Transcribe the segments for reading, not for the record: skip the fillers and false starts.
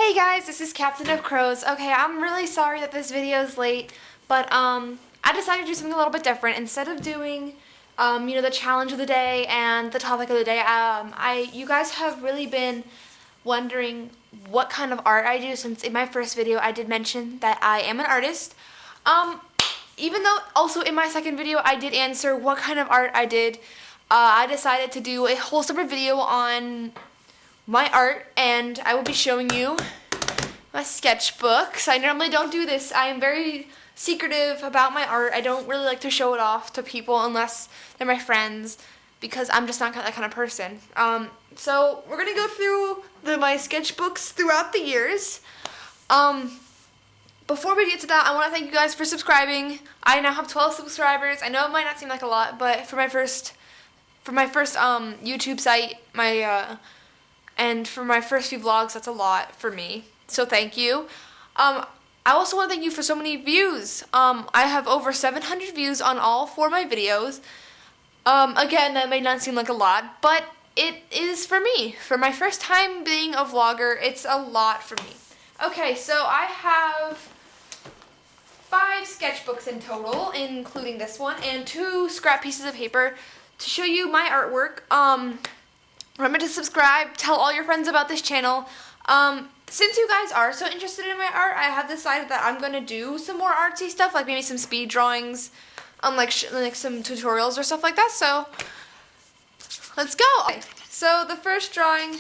Hey guys, this is Captain of Crows. Okay, I'm really sorry that this video is late, but I decided to do something a little bit different. Instead of doing the challenge of the day and the topic of the day, you guys have really been wondering what kind of art I do, since in my first video I did mention that I am an artist. Even though also in my second video I did answer what kind of art I did, I decided to do a whole separate video on my art, and I will be showing you my sketchbooks. I normally don't do this. I am very secretive about my art. I don't really like to show it off to people unless they're my friends, because I'm just not that kind of person. So we're gonna go through my sketchbooks throughout the years. Before we get to that, I want to thank you guys for subscribing. I now have 12 subscribers. I know it might not seem like a lot, but for my first YouTube site, and for my first few vlogs, that's a lot for me. So thank you. I also want to thank you for so many views. I have over 700 views on all 4 of my videos. Again, that may not seem like a lot, but it is for me. For my first time being a vlogger, it's a lot for me. Okay, so I have 5 sketchbooks in total, including this one, and 2 scrap pieces of paper to show you my artwork. Remember to subscribe, tell all your friends about this channel. Since you guys are so interested in my art, I have decided that I'm going to do some more artsy stuff, like maybe some speed drawings, like some tutorials or stuff like that. So, let's go! Okay, so the first drawing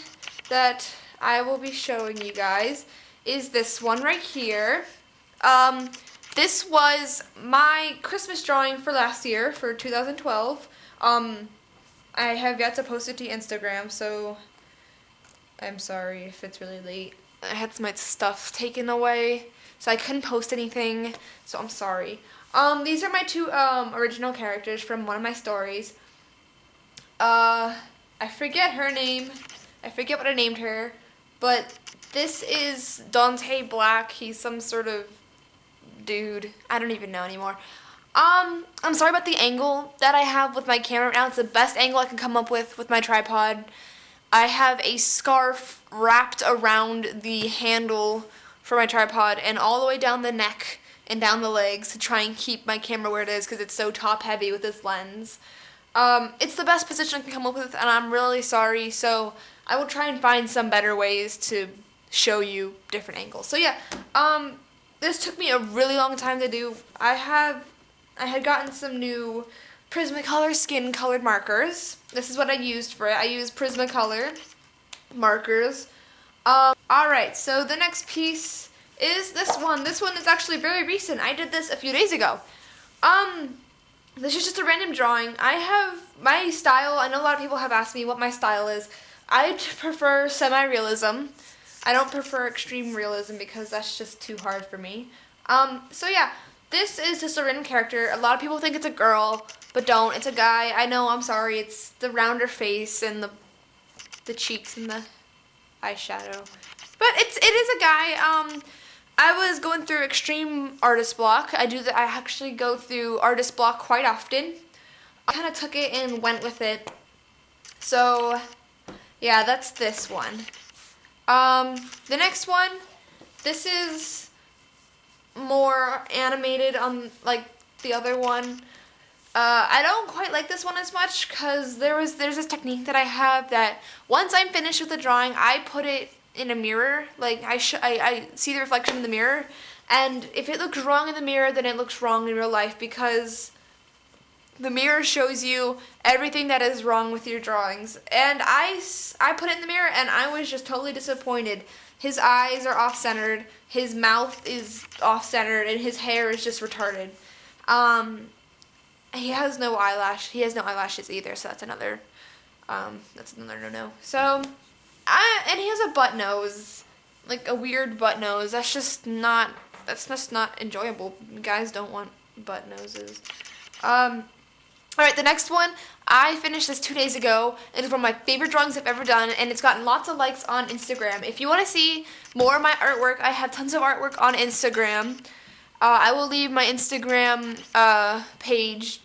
that I will be showing you guys is this one right here. This was my Christmas drawing for last year, for 2012. I have yet to post it to Instagram, so I'm sorry if it's really late. I had my stuff taken away, so I couldn't post anything, so I'm sorry. These are my 2 original characters from one of my stories. I forget her name. I forget what I named her, but this is Dante Black. He's some sort of dude. I don't even know anymore. I'm sorry about the angle that I have with my camera right now. It's the best angle I can come up with my tripod. I have a scarf wrapped around the handle for my tripod and all the way down the neck and down the legs to try and keep my camera where it is, because it's so top heavy with this lens. It's the best position I can come up with, and I'm really sorry, so I will try and find some better ways to show you different angles. So yeah, this took me a really long time to do. I had gotten some new Prismacolor skin colored markers. This is what I used for it. I used Prismacolor markers. Alright, so the next piece is this one. This one is actually very recent. I did this a few days ago. This is just a random drawing. I have my style. I know a lot of people have asked me what my style is. I prefer semi-realism. I don't prefer extreme realism because that's just too hard for me. So yeah. This is just a random character. A lot of people think it's a girl, but don't. It's a guy. I know, I'm sorry. It's the rounder face and the cheeks and the eyeshadow. But it is a guy. I was going through extreme artist block. I actually go through artist block quite often. I kind of took it and went with it. So, yeah, that's this one. The next one, this is more animated on like the other one. I don't quite like this one as much because there's this technique that I have that once I'm finished with the drawing, I put it in a mirror. Like I see the reflection in the mirror, and if it looks wrong in the mirror, then it looks wrong in real life, because the mirror shows you everything that is wrong with your drawings. And I put it in the mirror, and I was just totally disappointed. His eyes are off-centered, his mouth is off-centered, and his hair is just retarded. He has no eyelashes either, so that's another no-no. So, and he has a butt nose, like a weird butt nose. That's just not enjoyable. Guys don't want butt noses. Alright, the next one, I finished this 2 days ago. It is one of my favorite drawings I've ever done, and it's gotten lots of likes on Instagram. If you want to see more of my artwork, I have tons of artwork on Instagram. I will leave my Instagram page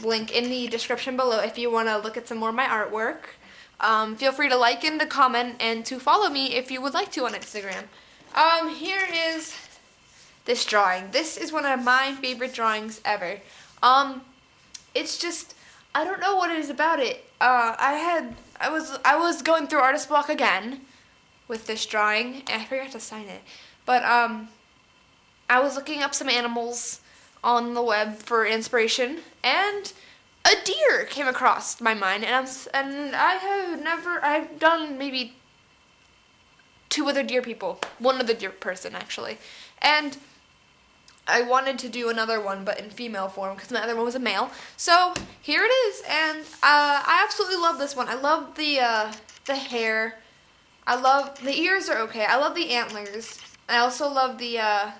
link in the description below if you want to look at some more of my artwork. Feel free to like and to comment and to follow me if you would like to on Instagram. Here is this drawing. This is one of my favorite drawings ever. It's just, I don't know what it is about it. I was going through artist block again with this drawing, and I forgot to sign it. But I was looking up some animals on the web for inspiration, and a deer came across my mind, and I've done maybe 2 other deer people, 1 other deer person actually, and I wanted to do another one, but in female form, because my other one was a male. So here it is, and I absolutely love this one. I love the hair. I love the ears are okay. I love the antlers. I also love the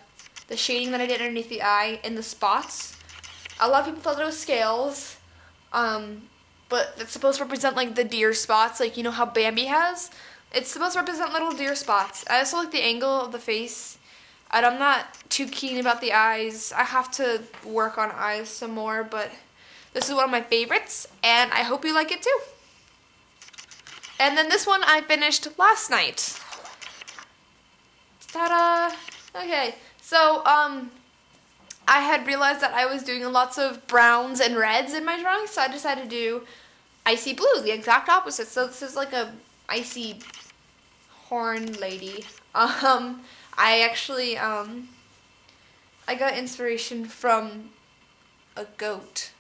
shading that I did underneath the eye and the spots. A lot of people thought it was scales, but it's supposed to represent like the deer spots, like you know how Bambi has. It's supposed to represent little deer spots. I also like the angle of the face. And I'm not too keen about the eyes. I have to work on eyes some more, but this is one of my favorites, and I hope you like it too. And then this one I finished last night. Ta-da! Okay, so I had realized that I was doing lots of browns and reds in my drawing, so I decided to do icy blue, the exact opposite. So this is like a icy horn lady. I actually, I got inspiration from a goat,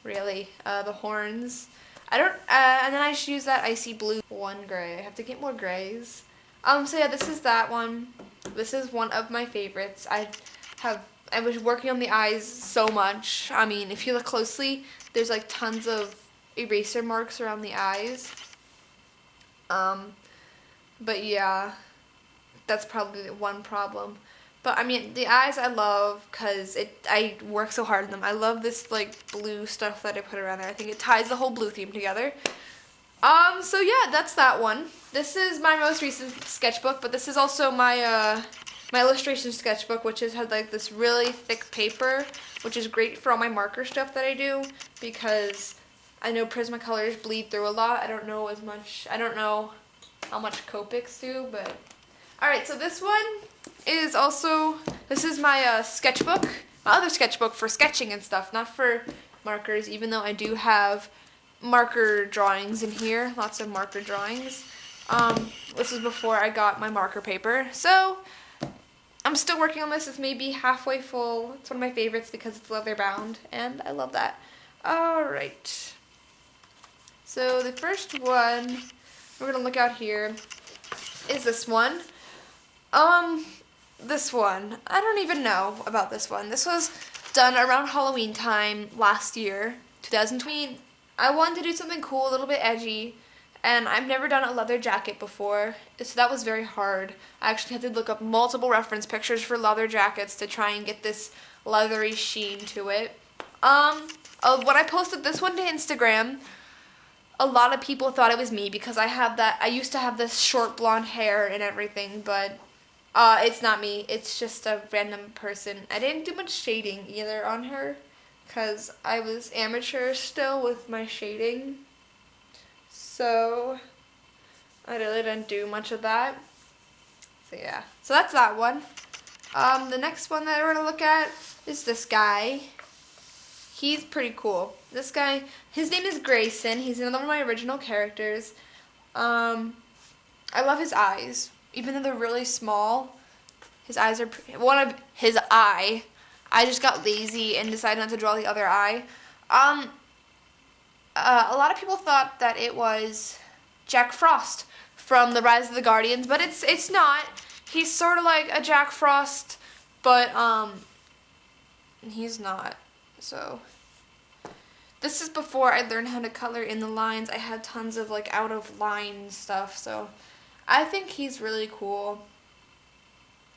really, the horns. And then I just use that icy blue 1 gray. I have to get more grays. So yeah, this is that one. This is one of my favorites. I was working on the eyes so much. I mean, if you look closely, there's like tons of eraser marks around the eyes. But yeah. That's probably the one problem. But I mean, the eyes I love because I work so hard on them. I love this like blue stuff that I put around there. I think it ties the whole blue theme together. So yeah, that's that one. This is my most recent sketchbook, but this is also my my illustration sketchbook, which had like this really thick paper, which is great for all my marker stuff that I do because I know Prismacolors bleed through a lot. I don't know how much Copics do, but alright, so this one is also, this is my sketchbook, my other sketchbook for sketching and stuff, not for markers, even though I do have marker drawings in here, lots of marker drawings. This is before I got my marker paper, so I'm still working on this. It's maybe halfway full. It's one of my favorites because it's leather bound, and I love that. Alright, so the first one we're going to look at here is this one. This one, I don't even know about this one. This was done around Halloween time last year, 2020. I wanted to do something cool, a little bit edgy, and I've never done a leather jacket before, so that was very hard. I actually had to look up multiple reference pictures for leather jackets to try and get this leathery sheen to it. When I posted this one to Instagram, a lot of people thought it was me because I used to have this short blonde hair and everything, but it's not me. It's just a random person. I didn't do much shading either on her because I was amateur still with my shading. So I really didn't do much of that. So yeah. So that's that one. The next one that we're going to look at is this guy. He's pretty cool. This guy, his name is Grayson. He's another one of my original characters. I love his eyes. Even though they're really small, his eyes are one of his eye. I just got lazy and decided not to draw the other eye. A lot of people thought that it was Jack Frost from The Rise of the Guardians, but it's not. He's sort of like a Jack Frost, but he's not. So this is before I learned how to color in the lines. I had tons of like out of line stuff, so I think he's really cool.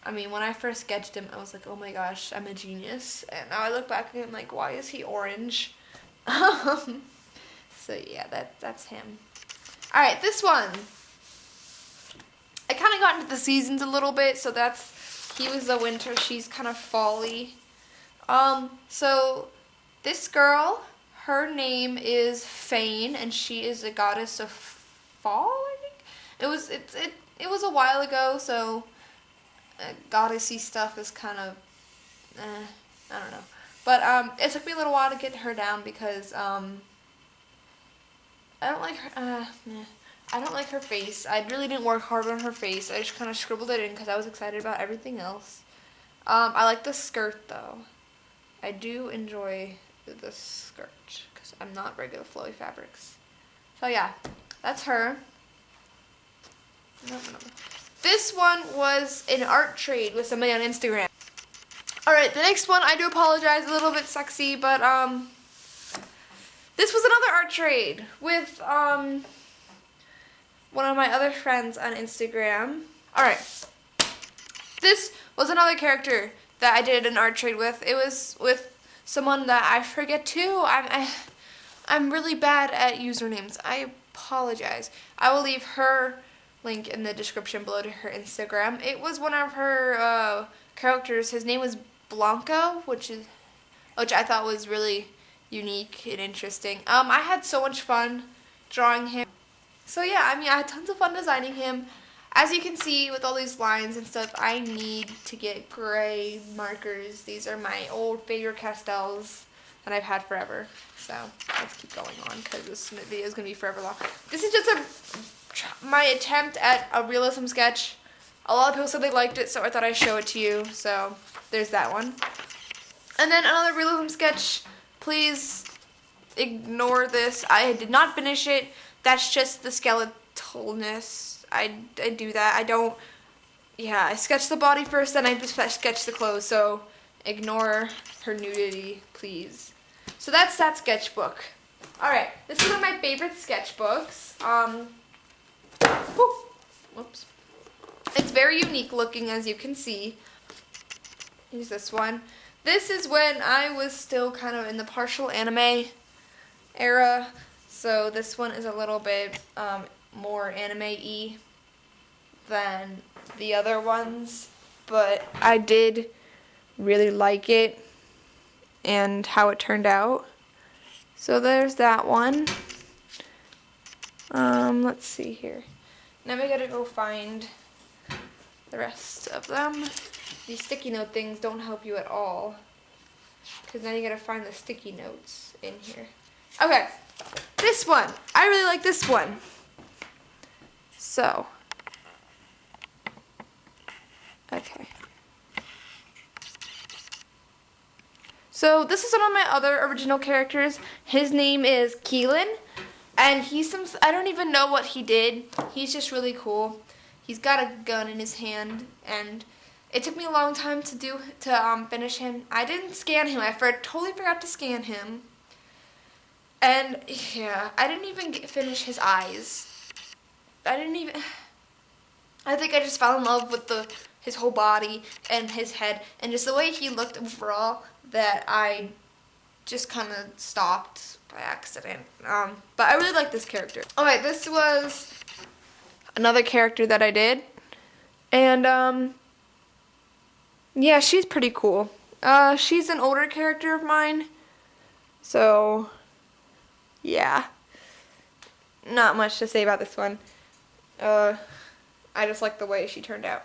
I mean, when I first sketched him, I was like, oh my gosh, I'm a genius. And now I look back and I'm like, why is he orange? So yeah, that's him. Alright, this one. I kind of got into the seasons a little bit, so he was the winter, she's kind of fall-y. So this girl, her name is Fane, and she is a goddess of fall, I think. It was a while ago, so goddessy stuff is kind of, I don't know. But it took me a little while to get her down because I don't like her. I don't like her face. I really didn't work hard on her face. I just kind of scribbled it in because I was excited about everything else. I like the skirt though. I do enjoy the skirt because I'm not very good with flowy fabrics. So yeah, that's her. This one was an art trade with somebody on Instagram. Alright, the next one, I do apologize, a little bit sexy, but this was another art trade with one of my other friends on Instagram. Alright, this was another character that I did an art trade with. It was with someone that I forget too. I'm really bad at usernames. I apologize. I will leave her link in the description below to her Instagram. It was one of her characters. His name was Blanco, which I thought was really unique and interesting. I had so much fun drawing him. So yeah, I mean, I had tons of fun designing him. As you can see with all these lines and stuff, I need to get gray markers. These are my old favorite pastels that I've had forever. So let's keep going on because this video is going to be forever long. This is just my attempt at a realism sketch. A lot of people said they liked it, so I thought I'd show it to you. So there's that one. And then another realism sketch. Please ignore this. I did not finish it. That's just the skeletalness. I do that. I don't, yeah, I sketch the body first, then I sketch the clothes, so ignore her nudity, please. So that's that sketchbook. Alright, this is one of my favorite sketchbooks. Whoops. It's very unique looking, as you can see. Here's this one. This is when I was still kind of in the partial anime era, so this one is a little bit more anime-y than the other ones, but I did really like it and how it turned out. So there's that one. Let's see here. Now we gotta go find the rest of them. These sticky note things don't help you at all, because then you gotta find the sticky notes in here. Okay, this one. I really like this one. So, okay. So this is one of my other original characters. His name is Keelan, and he's I don't even know what he did. He's just really cool. He's got a gun in his hand, and it took me a long time to finish him. I didn't scan him. I totally forgot to scan him. And yeah, I didn't even finish his eyes. I think I just fell in love with his whole body and his head and just the way he looked overall that I just kind of stopped by accident. But I really like this character. Okay, this was another character that I did. And yeah, she's pretty cool. She's an older character of mine. So yeah. Not much to say about this one. I just like the way she turned out.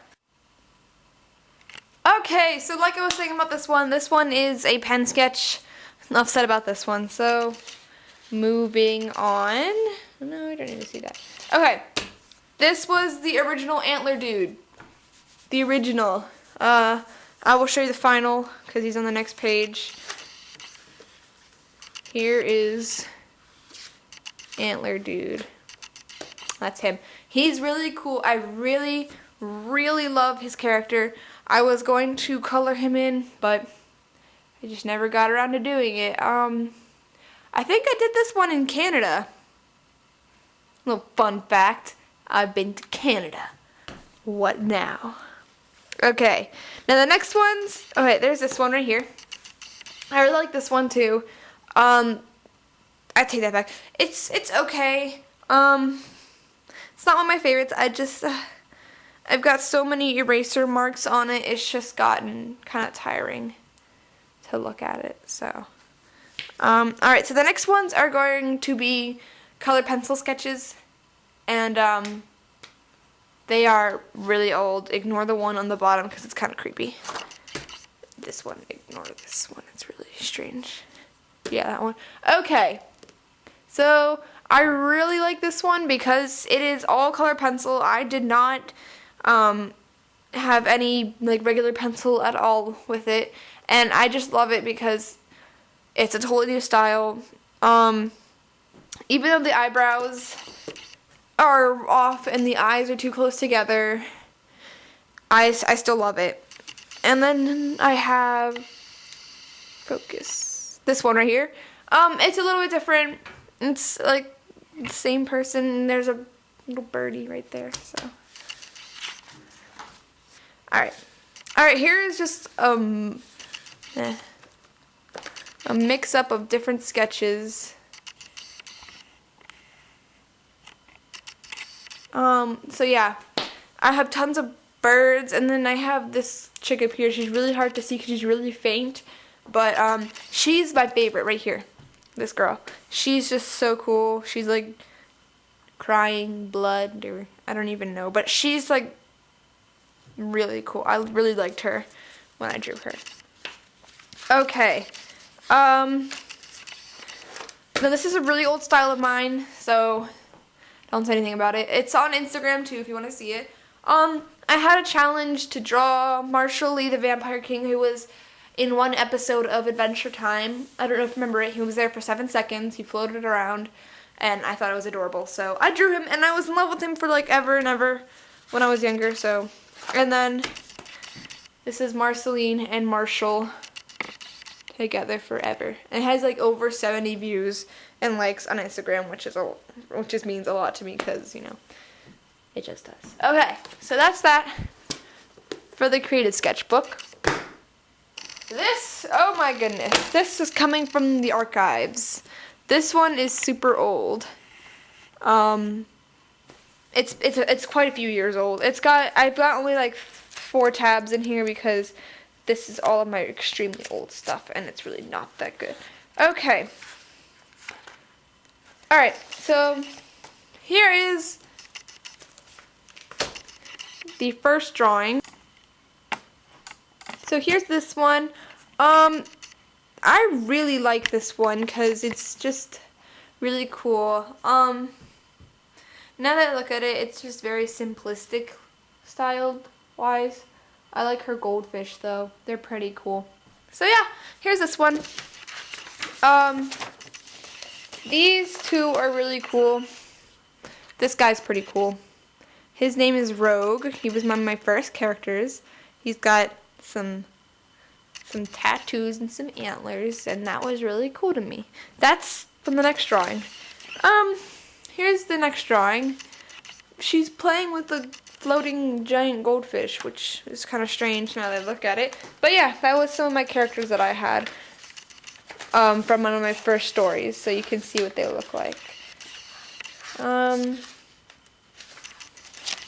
Okay, so like I was saying about this one is a pen sketch. Enough said about this one. So, moving on. No, I don't need to see that. Okay, this was the original Antler Dude. The original. I will show you the final because he's on the next page. Here is Antler Dude. That's him. He's really cool. I really, really love his character. I was going to color him in, but I just never got around to doing it. I think I did this one in Canada. Little fun fact. I've been to Canada. What now? Okay. Now the next ones. Okay, there's this one right here. I really like this one too. I take that back. It's okay. It's not one of my favorites. I've got so many eraser marks on it. It's just gotten kind of tiring to look at it. So, alright. So the next ones are going to be color pencil sketches. and they are really old. Ignore the one on the bottom because it's kind of creepy. This one, ignore this one. It's really strange. Yeah, that one. Okay. So, I really like this one because it is all color pencil. I did not have any like regular pencil at all with it. And I just love it because it's a totally new style. Even though the eyebrows are off and the eyes are too close together, I still love it. And then I have, focus, this one right here. It's a little bit different. It's like the same person. There's a little birdie right there. So, alright, here is just a mix-up of different sketches. So yeah, I have tons of birds, and then I have this chick up here. She's really hard to see because she's really faint, but she's my favorite right here. This girl. She's just so cool. She's like crying blood, or I don't even know, but she's like really cool. I really liked her when I drew her. Okay. Now this is a really old style of mine, so don't say anything about it. It's on Instagram too if you want to see it. I had a challenge to draw Marshall Lee the Vampire King, who was in one episode of Adventure Time. I don't know if you remember it. He was there for 7 seconds. He floated around, and I thought it was adorable. So I drew him, and I was in love with him for like ever and ever when I was younger. So, and then this is Marceline and Marshall together forever. And it has like over 70 views and likes on Instagram, which just means a lot to me because, you know, it just does. Okay, so that's that for the creative sketchbook. This, oh my goodness, this is coming from the archives. This one is super old. It's quite a few years old. I've got only like 4 tabs in here because this is all of my extremely old stuff, and it's really not that good. Okay. Alright, so here is the first drawing. So here's this one. I really like this one because it's just really cool. Now that I look at it, it's just very simplistic styled wise. I like her goldfish though. They're pretty cool. So yeah, here's this one. These two are really cool. This guy's pretty cool. His name is Rogue. He was one of my first characters. He's got some tattoos and some antlers, and that was really cool to me. That's from the next drawing. Here's the next drawing. She's playing with a floating giant goldfish, which is kind of strange now that I look at it. But yeah, that was some of my characters that I had from one of my first stories, so you can see what they look like.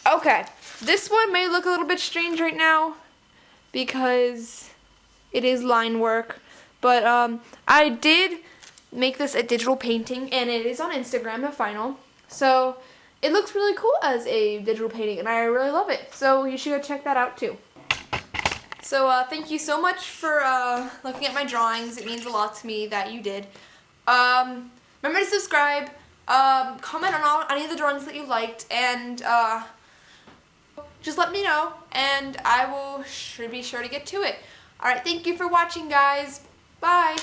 Okay, this one may look a little bit strange right now because it is line work, but I did make this a digital painting, and it is on Instagram, the final. So it looks really cool as a digital painting, and I really love it. So you should go check that out too. So thank you so much for looking at my drawings. It means a lot to me that you did. Remember to subscribe, comment on any of the drawings that you liked, and just let me know, and I will be sure to get to it. Alright, thank you for watching, guys. Bye.